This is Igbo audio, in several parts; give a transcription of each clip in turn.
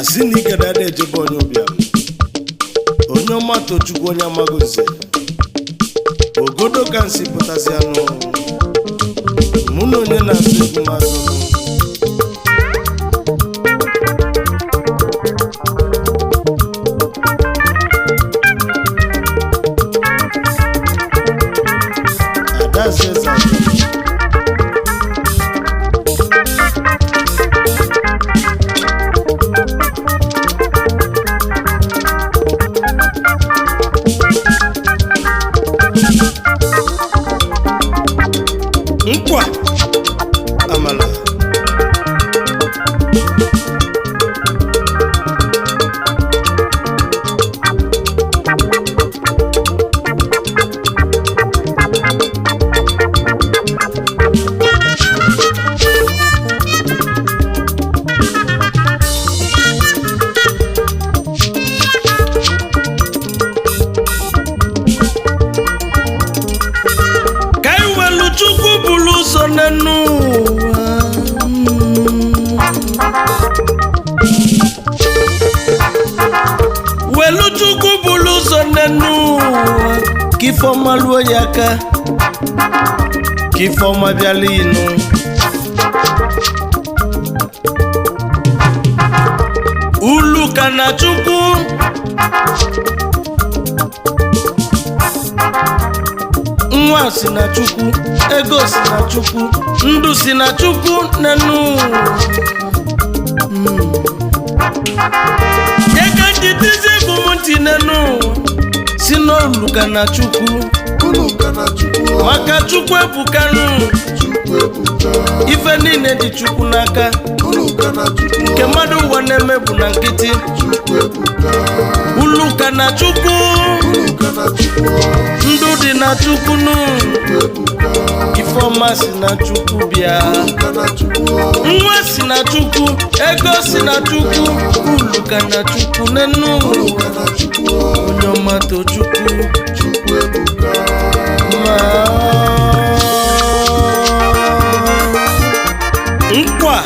asini kedade ejebe onye ọbịa onye ọma tochukwu onye amagozi ogodo ka nsi pụtasị anụ mụ na onye na-asụ egwu mazụ Adaseza nkwa amala Weluchukwu bulu ụzọ n'enu kifọma luo ya aka kifọma bịala inu ulu ka na Chukwu nwa si na Chukwu ego si na Chukwu ndụ si na Chukwu n'enu Yekajitizi kumunti nenu sino uluka na Chukwu maka Chukwu ebukanu ife niile dị Chukwu n'aka nke mmadụ ụwa na-emebu na nkịtị uluka na Chukwu ndụ dị na Chukwu nụ ifeọma si na Chukwu bịa nwa si na Chukwu ego si na Chukwu uluka na Chukwu nenu onye ọma tochukwu nkwa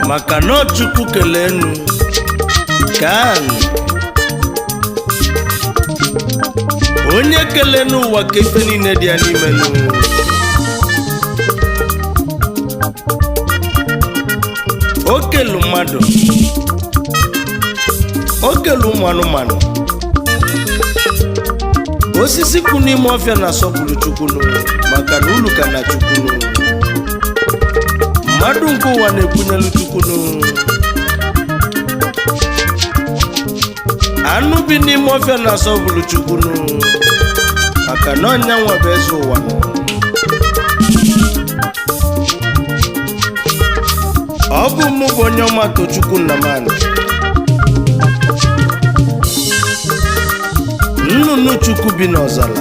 maka na Chukwu kelenu kan onye kelenu ụwa ka ife niile dị ya n'ime nụ okelu mmadụ okelu ụmụ anụmanụ osisi kwụ n'ime ọfịa na-asọpụrụ Chukwu nụ maka na ulu ka na Chukwu nụ mmadụ nke ụwa na-ekwunyelu Chukwu nụ anụ bi n'ime ọfịa na-asọpụrụ Chukwu nụ maka na ọnya nwa bụ eze ụwa nụ ọ bụ mụ bụ onye ọma tochukwu Nnamani nnụnụ Chukwu bi n'ọzala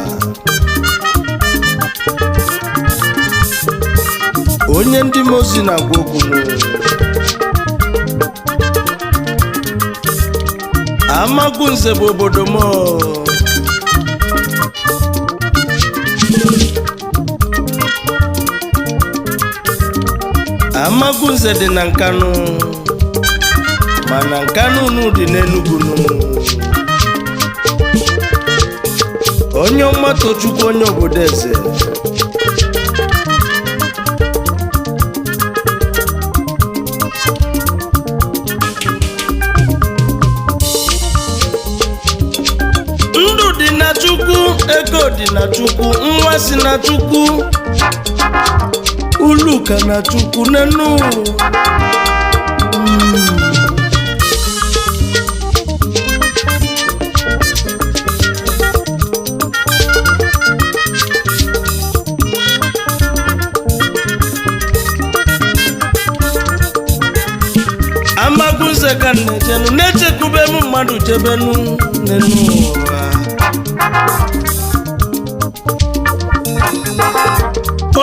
onye ndị mozi na-agwa okwu Amagunze bụ obodo m Amagunze dị na Nkanu mana Nkanu nụ dị n'Enugu nụ onye ọma tochukwu onye obodo eze ndụ dị na Chukwu ego dị na Chukwu nwa si na Chukwu uluka na Chukwu nenu Amagunze ka nejenu nechekube m mmadụ jebenu nenu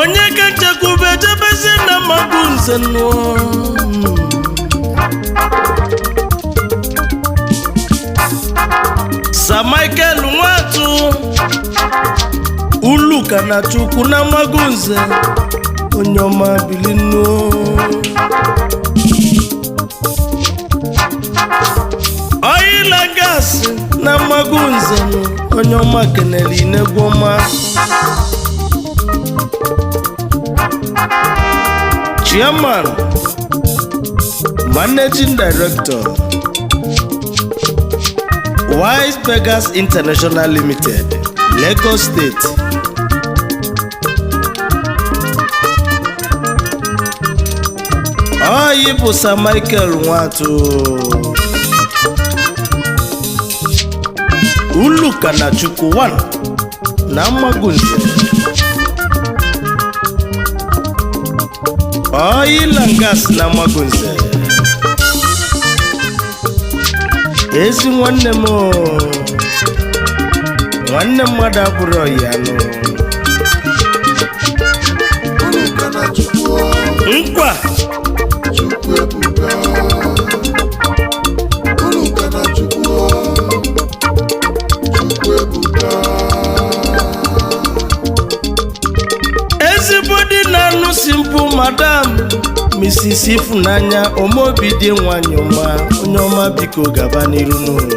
onye ka nchekwube jebezi na Amagunze nụ Sir Michael Nwatu Uluka na Chukwu na Magunze onye ọma bilinu Oil and Gas na Magunze onye ọma keneli negwoma Chairman Managing Director Wise Beggars International Limited Lagos State Oyibo Sir Michael Nwatu Uluka na Chukwu 1 na Magunze Oil and Gas na Magunze ezi nwanne m nwanne mmadụ abụrụ ya nụ nkwa ezigbo di na-anụ simple madam Mrs. Ifunanya Omobi dị nwanyị ọma onye ọma biko gaba n'iru n'ụlọ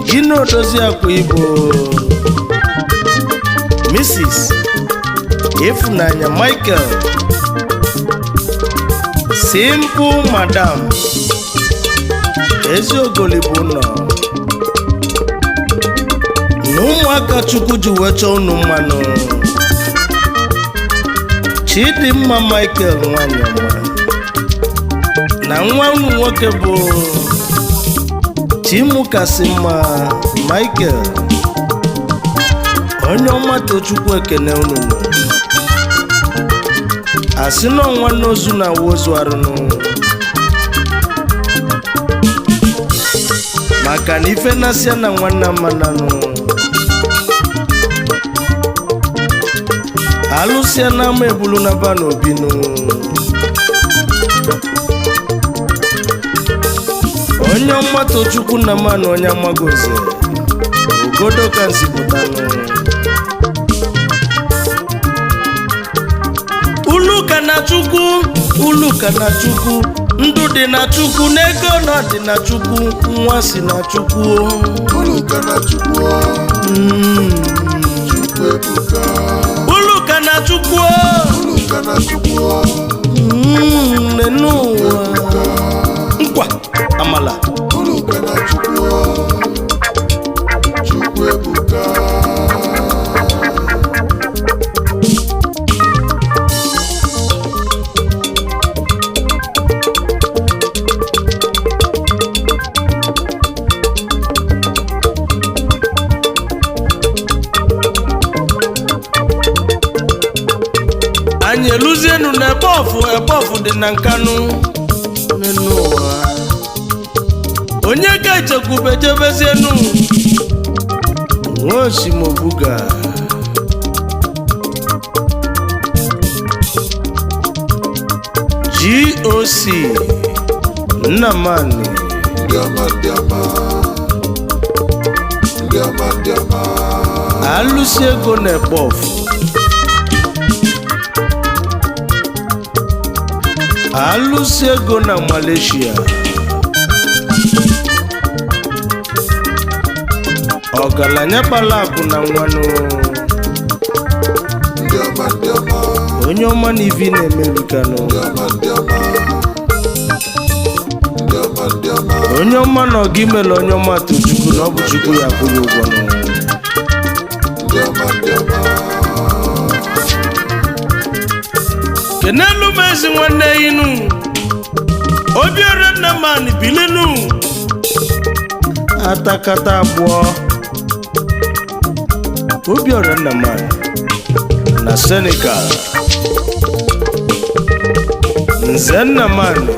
gịnị odozi akwa Igbo Mrs. Ifunanya Michael simple madam eziogoli bụ nọ na ụmụaka Chukwu ji wee chọọ unu mmanụ Chidimma Michael nwanyị ọma na nwa unu nwoke bụ Chimukasịmma Michael onye ọma Tochukwu ekene unu asị na nwanne ozu na wozu arụnụ maka na ife na-asịa na nwanne mmananụ alụsịa na ama ebulu na ba n'obinu onye ọma Tochukwu na mmanụ onye Magunze ogodo ka nsi pụtanụ Uluka na Chukwu Uluka na Chukwu ndụ dị na Chukwu n'ego na dị na Chukwu nwa si na Chukwu Uluka na Chukwu Chukwu ebuka Uluka na Chukwu Uluka na Chukwu n'ụwa nkwa amala Uluka na Chukwu Chukwu ebuka anyị eluzienu na ebe ọfụ dị na Nkanụ n'ụwa onye ga-echekwube jebezienu Nwoshimobuga GOC Nnamani Ndiama alụsi ego na ebe ọfụ alụsi ego na Malaysia ọgaranya kpala akụ na nwanụ onye ọma na ivi na-emerikanụ onye ọma na ọga imele onye ọma Tochukwu na ọ bụ Chukwu ya kwụrụ ụgwọ kenelu m ezi nwanne inu Obiora Nnamani bilinu atakata abụọ Obiora Nnamani na Senegal Nze Nnamani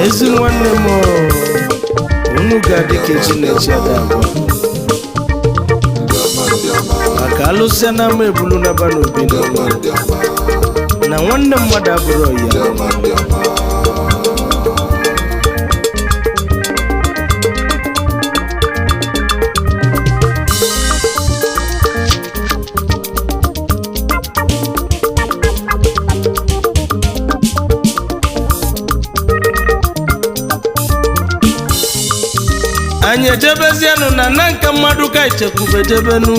ezi nwanne m unu ga-adị ka Chineke adagwa maka alụsịa na ama ebulu na ba n'obi na nwanne mmadụ abụrụ ya Diama, diama. anyị ejebezienụ na nanka mmadụ ka ichekwube jebenu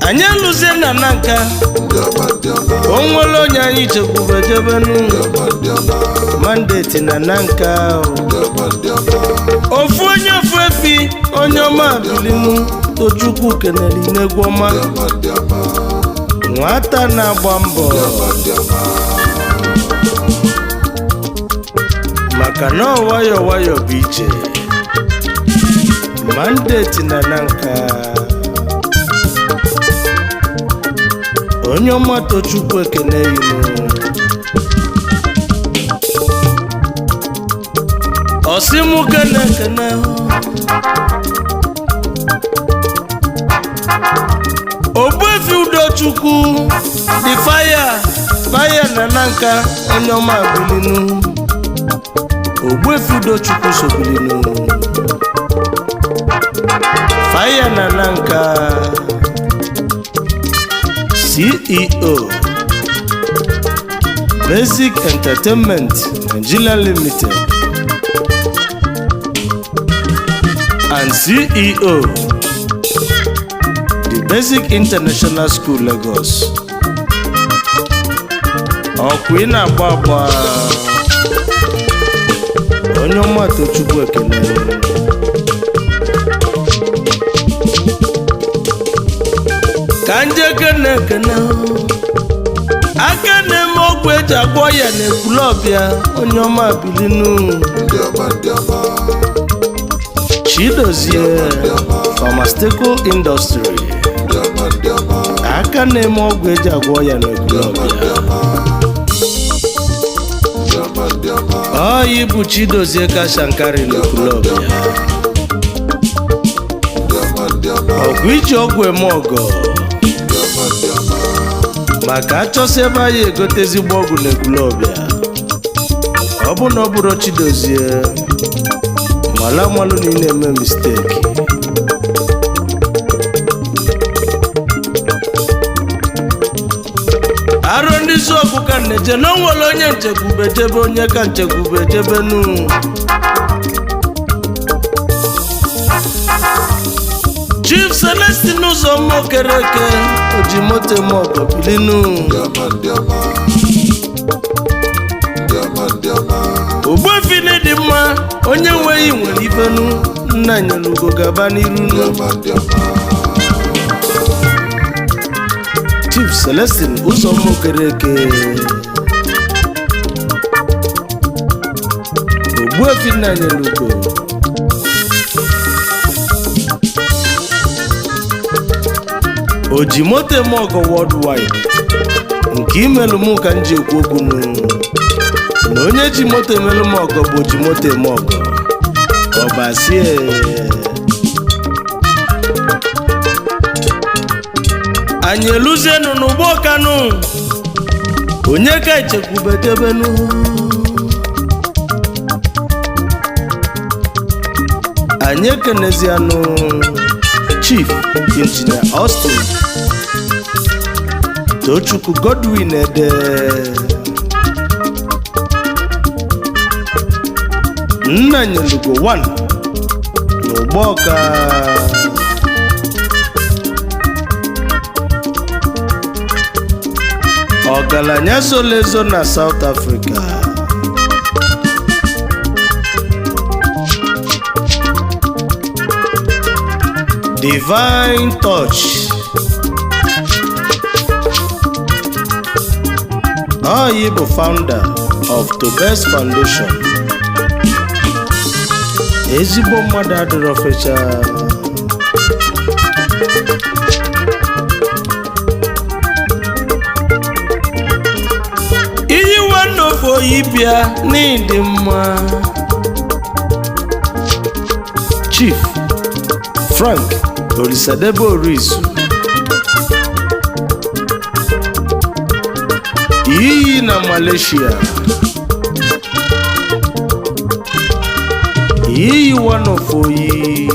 anyị eluzie na nanka Diama, diama. o nwere onye anyị chekwube jebenu Diama, diama. mandate na nanka Diama, diama. ofu onye ofu efi onye ọma bilinu tochukwu kenere inegwu ọma Diama, diama. nwata na-agba mbọ Diama, diama. maka na nwayọ nwayọ bụ ije mandate na nanka onye ọma tochukwu ekene inu ọsịmụ kene kene ogbuefi udochukwu dị faya na nanka onye ọma bilinu ogbuefi udochukwu sobilinu faya na nanka CEO Basic Entertainment Nigeria Limited and CEO The Basic International School Lagos ọkwa ị na-agba agba onye ọma tochukwu ekele ka nje kene ekene aka na-eme ọgwụ eji agwọ ya na ekwulọbịa onye ọma bilinu Diama, diama. Chidozie Pharmaceutical Industry Diama, diama. aka na-eme ọgwụ eji agwọ ya na ekwulọbịa Diama, diama. ọyị bụ Chidozie Kashankari na ekwulọbịa Diama, diama. ọgwụ iji ọgwụ eme ọgọ Diama, diama. maka achọsi ebe anyị egote ezigbo ọgwụ na ekwulọbịa ọ bụ na ọ bụrụ Chidozie mala malụ na ị na-eme misteki arụ ndị isi ọgwụ ka na-eje na o nwere onye nchekwube jebe onye ka nchekwube jebe nu Chief Celestin Ụzọma Okereke Ojimoto Mogo bilinu Diama, diama. Diama, diama. Ogbuefi dị mma onye nweghị nwere ifenu nna nyere ugo gaba n'iru nu Diama, diama. Chief Celestin Ụzọma Okereke Ogbuefi nna nyere ugo Ojimoto Mogo worldwide nke imelụ mụ ka m ji ekwu okwu nu na onye ji moto emelụ m ọgọ bụ Ojimoto Mogo ọbasie anyị eluzienụ n'ụgbọ kanụ onye ka echekwube debenu anyị ekenezianụ Chief Engineer Austin Tochukwu Godwin Ede nna nyelugo 1 n'ụgbọ ọka ọgaranya solezo na South Africa Divine Touch Oyi bụ founder of Tobes Foundation ezigbo mmadụ adịrọ fecha iyi nwanne ofe oyi bịa n'ịdị mma Chief Frank Olisadebe Orizu Malaysia. Iyi one of oyi.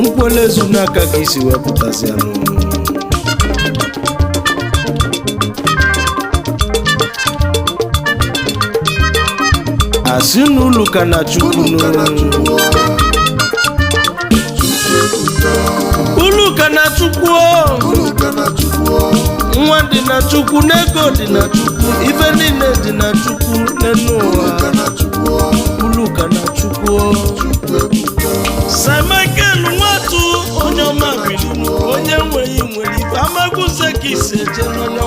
Nkwelezu n'aka ka isi wepụtazi anụ. Asị n'ụlọ ka na Chukwu n'ụlọ. Ulu ka na Chukwu. Nwa dị na Chukwu, n'ego dị na Chukwu, ife niile dị na Chukwu n'enu ụwa. Ulu ka na Chukwu. Samichael Nwatu onye ọma bilinu, onye nweghị nwere ife amaguze ka isi eje n'onye